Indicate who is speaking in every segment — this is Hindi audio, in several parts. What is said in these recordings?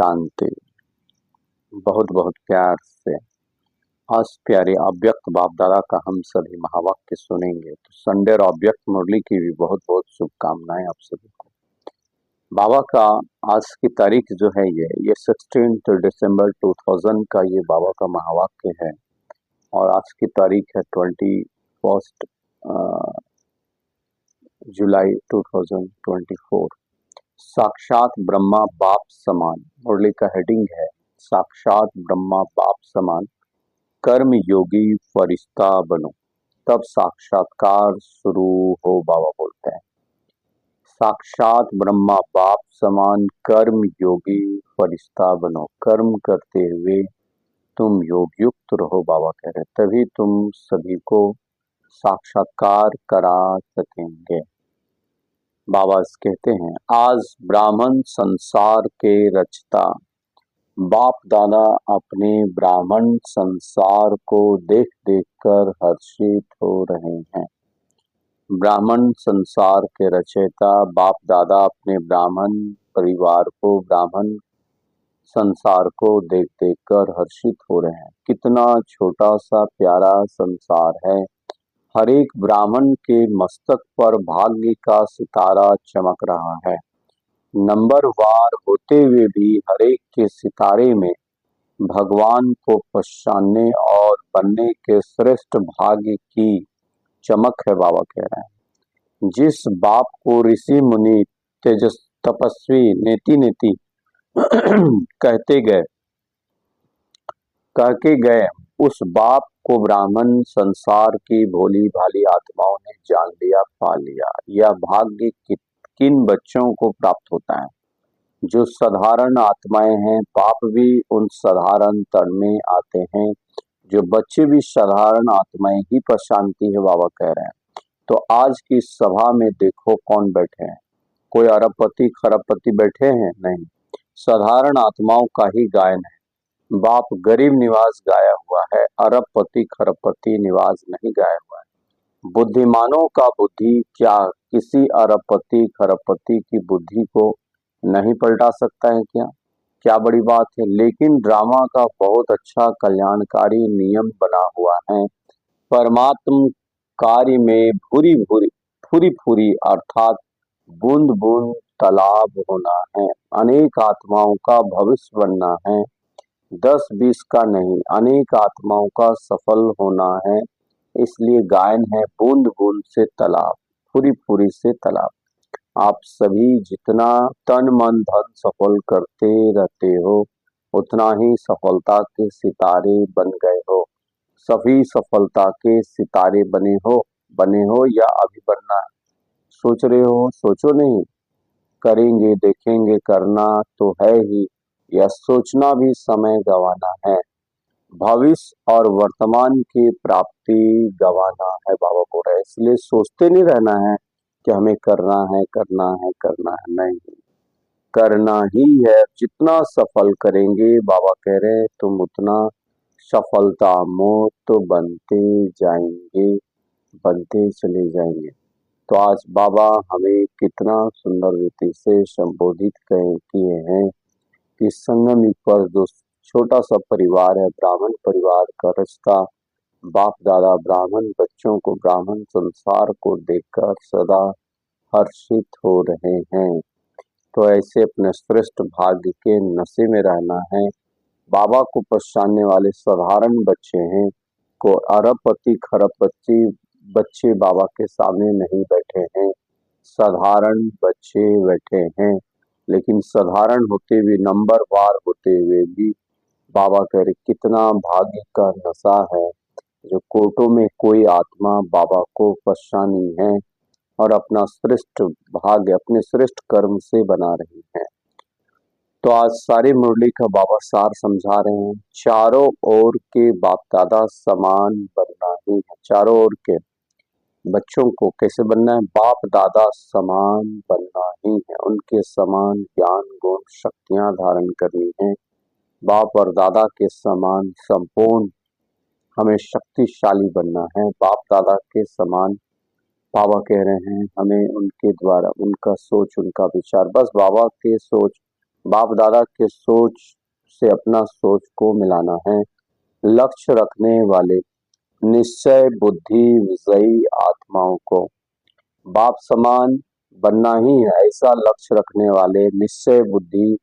Speaker 1: शांति। बहुत बहुत प्यार से आज प्यारे अव्यक्त बाप दादा का हम सभी महावाक्य सुनेंगे। तो संडे और अव्यक्त मुरली की भी बहुत बहुत शुभकामनाएं आप सभी को। बाबा का आज की तारीख जो है ये 16 दिसंबर 2000 का ये बाबा का महावाक्य है और आज की तारीख है 21 जुलाई 2024। साक्षात ब्रह्मा बाप समान मुरली का हेडिंग है साक्षात ब्रह्मा बाप समान कर्म योगी फरिश्ता बनो तब साक्षात्कार शुरू हो। बाबा बोलते हैं साक्षात ब्रह्मा बाप समान कर्म योगी फरिश्ता बनो, कर्म करते हुए तुम योग युक्त रहो। बाबा कह रहे तभी तुम सभी को साक्षात्कार करा सकेंगे। बाबा कहते हैं आज ब्राह्मण संसार के रचता बाप दादा अपने ब्राह्मण संसार को देख देख कर हर्षित हो रहे हैं। ब्राह्मण संसार के रचयिता बाप दादा अपने ब्राह्मण परिवार को ब्राह्मण संसार को देख देख कर हर्षित हो रहे हैं। कितना छोटा सा प्यारा संसार है। हर एक ब्राह्मण के मस्तक पर भाग्य का सितारा चमक रहा है। नंबर वार होते हुए भी हर एक के सितारे में भगवान को पहचानने और बनने के श्रेष्ठ भाग्य की चमक है। बाबा कह रहे हैं जिस बाप को ऋषि मुनि तेजस तपस्वी नेति नेति कह के गए उस बाप को ब्राह्मण संसार की भोली भाली आत्माओं ने जान लिया पा लिया। यह भाग्य किन बच्चों को प्राप्त होता है जो साधारण आत्माएं हैं। पाप भी उन साधारण तन में आते हैं। जो बच्चे भी साधारण आत्माएं ही पहचानती है। बाबा कह रहे हैं तो आज की सभा में देखो कौन बैठे हैं। कोई अरबपति खरबपति बैठे हैं? नहीं, साधारण आत्माओं का ही गायन है। बाप गरीब निवास गाया हुआ है, अरबपति खरबपति निवास नहीं गाया हुआ है। बुद्धिमानों का बुद्धि क्या किसी अरबपति खरबपति की बुद्धि को नहीं पलटा सकता है? क्या बड़ी बात है। लेकिन ड्रामा का बहुत अच्छा कल्याणकारी नियम बना हुआ है। परमात्म कार्य में भूरी भूरी अर्थात बूंद बूंद तालाब होना है। अनेक आत्माओं का भविष्य बनना है। 10-20 का नहीं, अनेक आत्माओं का सफल होना है। इसलिए गायन है बूंद बूंद से तालाब, फुरी से तालाब। आप सभी जितना तन मन धन सफल करते रहते हो उतना ही सफलता के सितारे बन गए हो। सभी सफलता के सितारे बने हो या अभी बनना है? सोच रहे हो? सोचो नहीं, करेंगे देखेंगे, करना तो है ही। यह सोचना भी समय गंवाना है। भविष्य और वर्तमान की प्राप्ति गंवाना है। बाबा बोल रहे इसलिए सोचते नहीं रहना है कि हमें करना है नहीं, करना ही है। जितना सफल करेंगे बाबा कह रहे तुम उतना सफलता मोत बनते चले जाएंगे। तो आज बाबा हमें कितना सुंदर रीति से संबोधित किए हैं कि संगम युग पर जो छोटा सा परिवार है ब्राह्मण परिवार का रिश्ता बाप दादा ब्राह्मण बच्चों को ब्राह्मण संसार को देखकर सदा हर्षित हो रहे हैं। तो ऐसे अपने श्रेष्ठ भाग्य के नशे में रहना है। बाबा को पहचानने वाले साधारण बच्चे हैं को अरबपति खरबपति बच्चे बाबा के सामने नहीं बैठे हैं, साधारण बच्चे बैठे हैं। लेकिन साधारण होते हुए नंबर वार होते हुए भी बाबा कह रहे कितना भाग्य का नशा है जो कोटों में कोई आत्मा बाबा को पहचानी है और अपना श्रेष्ठ भाग्य अपने श्रेष्ठ कर्म से बना रही है। तो आज सारी मुरली का बाबा सार समझा रहे हैं। चारों ओर के बाप दादा समान बनना ही है। चारों ओर के बच्चों को कैसे बनना है? बाप दादा समान बनना ही है। उनके समान ज्ञान गुण शक्तियां धारण करनी है। बाप और दादा के समान संपूर्ण हमें शक्तिशाली बनना है। बाप दादा के समान बाबा कह रहे हैं हमें उनके द्वारा उनका सोच उनका विचार बस बाबा के सोच बाप दादा के सोच से अपना सोच को मिलाना है। लक्ष्य रखने वाले निश्चय बुद्धि विजयी आत्माओं को बाप समान बनना ही है, ऐसा लक्ष्य रखने वाले निश्चय बुद्धि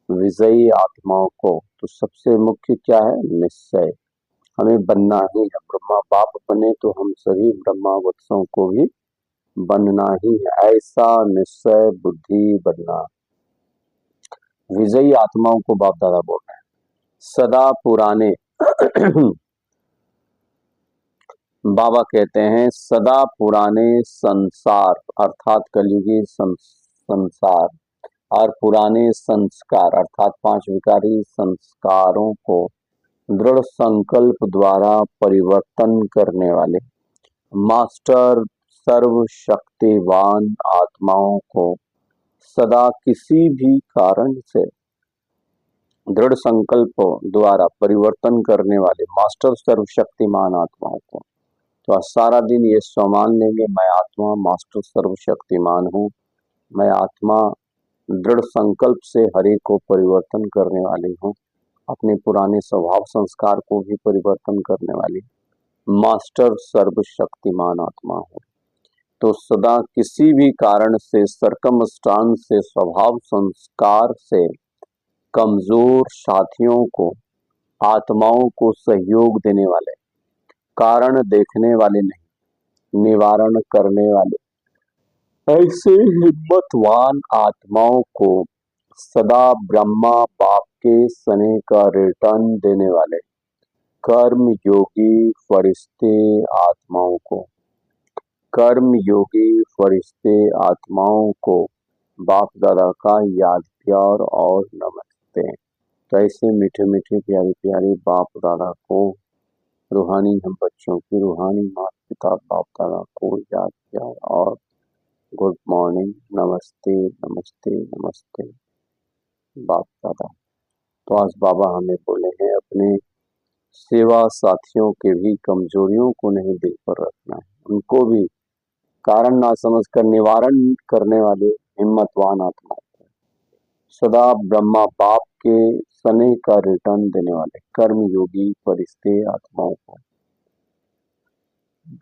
Speaker 1: विजयी आत्माओं को। तो सबसे मुख्य क्या है? निश्चय। हमें बनना ही है। ब्रह्मा बाप बने तो हम सभी ब्रह्मा वत्सों को भी बनना ही है, ऐसा निश्चय बुद्धि बनना। विजयी आत्माओं को बाप दादा बोल रहे हैं। सदा पुराने बाबा कहते हैं सदा पुराने संसार अर्थात कलयुगी संसार और पुराने संस्कार अर्थात पांच विकारी संस्कारों को दृढ़ संकल्प द्वारा परिवर्तन करने वाले मास्टर सर्वशक्तिवान आत्माओं को सदा किसी भी कारण से दृढ़ संकल्प द्वारा परिवर्तन करने वाले मास्टर सर्वशक्तिमान आत्माओं को, तो आज सारा दिन ये स्वमान लेंगे, मैं आत्मा मास्टर सर्वशक्तिमान हूँ, मैं आत्मा दृढ़ संकल्प से हरे को परिवर्तन करने वाली हूँ, अपने पुराने स्वभाव संस्कार को भी परिवर्तन करने वाली मास्टर सर्वशक्तिमान आत्मा हूँ। तो सदा किसी भी कारण से सरकमस्टांस से स्वभाव संस्कार से कमजोर साथियों को आत्माओं को सहयोग देने वाले कारण देखने वाले नहीं निवारण करने वाले ऐसे हिम्मतवान आत्माओं को सदा ब्रह्मा बाप के सने का रिटर्न देने वाले कर्म योगी फरिश्ते आत्माओं को कर्म योगी फरिश्ते आत्माओं को बाप दादा का याद प्यार और नमस्ते। तो ऐसे मीठे मीठे प्यारी प्यारी बाप दादा को रूहानी हम बच्चों की रूहानी माता पिता बाप दादा को याद प्यार और गुड मॉर्निंग नमस्ते नमस्ते नमस्ते बाप दादा। तो आज बाबा हमें बोले हैं अपने सेवा साथियों के भी कमजोरियों को नहीं दिल पर रखना है, उनको भी कारण ना समझकर निवारण करने वाले हिम्मतवान आत्माओं को सदा ब्रह्मा बाप के सने का रिटर्न देने वाले कर्म योगी फरिश्ते आत्माओं को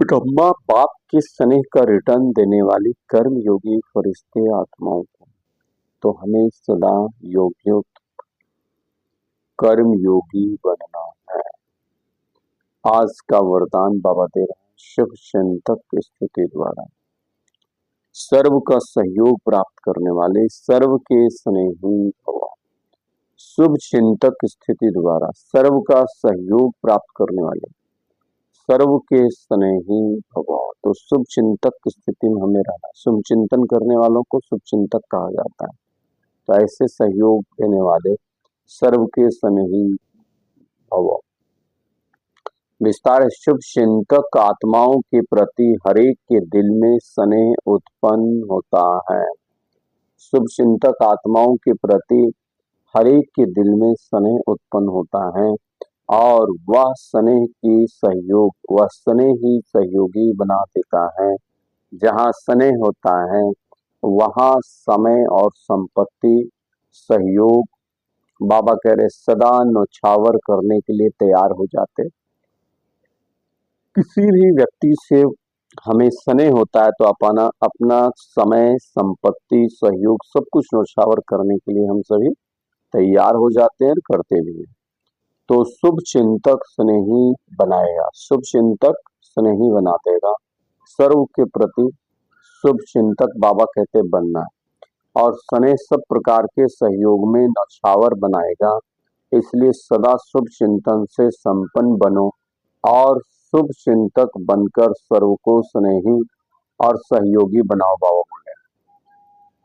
Speaker 1: ब्रह्मा बाप के सने का रिटर्न देने वाली कर्म योगी फरिश्ते आत्माओं को। तो हमें सदा योगयुक्त कर्म योगी बनना है। आज का वरदान बाबा दे रहे हैं शुभ चिंतक स्थिति द्वारा सर्व का सहयोग प्राप्त करने वाले सर्व के स्नेही भव। शुभ चिंतक स्थिति द्वारा सर्व का सहयोग प्राप्त करने वाले सर्व के स्नेही भव। तो शुभ चिंतक स्थिति में हमें रहना, शुभ चिंतन करने वालों को शुभ चिंतक कहा जाता है। तो ऐसे सहयोग देने वाले सर्व के स्नेही भव। विस्तार शुभ चिंतक आत्माओं के प्रति हरेक के दिल में स्नेह उत्पन्न होता है। शुभ चिंतक आत्माओं के प्रति हरेक के दिल में स्नेह उत्पन्न होता है और वह स्नेह की सहयोग वह स्नेह ही सहयोगी बना देता है। जहाँ स्नेह होता है वहाँ समय और संपत्ति सहयोग बाबा कह रहे सदा नौछावर करने के लिए तैयार हो जाते। किसी भी व्यक्ति से हमें स्नेह होता है तो अपना समय संपत्ति सहयोग सब कुछ नौछावर करने के लिए हम सभी तैयार हो जाते हैं और करते भी हैं। तो शुभ चिंतक स्नेही बनाएगा, शुभ चिंतक स्नेही बना देगा, सर्व के प्रति शुभ चिंतक बाबा कहते बनना है और स्नेह सब प्रकार के सहयोग में नौछावर बनाएगा। इसलिए सदा शुभ चिंतन से संपन्न बनो और शुभ चिंतक बनकर सर्व को स्नेही और सहयोगी बनाओ। बाबा बोले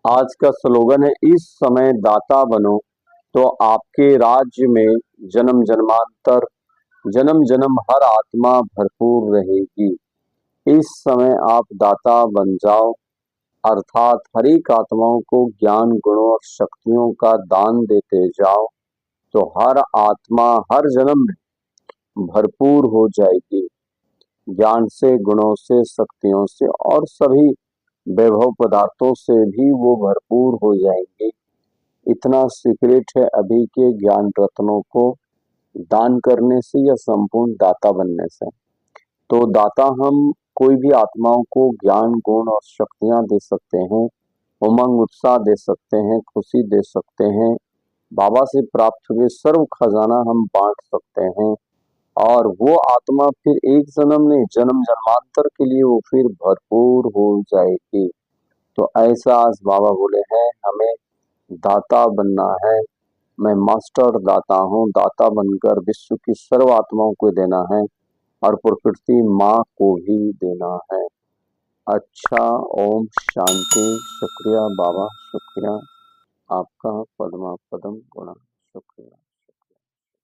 Speaker 1: आज का स्लोगन है इस समय दाता बनो तो आपके राज्य में जन्म जन्मांतर जन्म जन्म हर आत्मा भरपूर रहेगी। इस समय आप दाता बन जाओ अर्थात हर एक आत्माओं को ज्ञान गुणों और शक्तियों का दान देते जाओ तो हर आत्मा हर जन्म में भरपूर हो जाएगी ज्ञान से गुणों से शक्तियों से और सभी वैभव पदार्थों से भी वो भरपूर हो जाएंगे। इतना सीक्रेट है अभी के ज्ञान रत्नों को दान करने से या संपूर्ण दाता बनने से। तो दाता हम कोई भी आत्माओं को ज्ञान गुण और शक्तियां दे सकते हैं, उमंग उत्साह दे सकते हैं, खुशी दे सकते हैं, बाबा से प्राप्त हुए सर्व खजाना हम बांट सकते हैं, और वो आत्मा फिर एक जन्म नहीं, जन्म जन्मांतर के लिए वो फिर भरपूर हो जाएगी। तो ऐसा आज बाबा बोले हैं हमें दाता बनना है। मैं मास्टर दाता हूँ, दाता बनकर विश्व की सर्व आत्माओं को देना है और प्रकृति माँ को भी देना है। अच्छा, ओम शांति। शुक्रिया बाबा, शुक्रिया आपका। पद्मा पदम गुणा, शुक्रिया।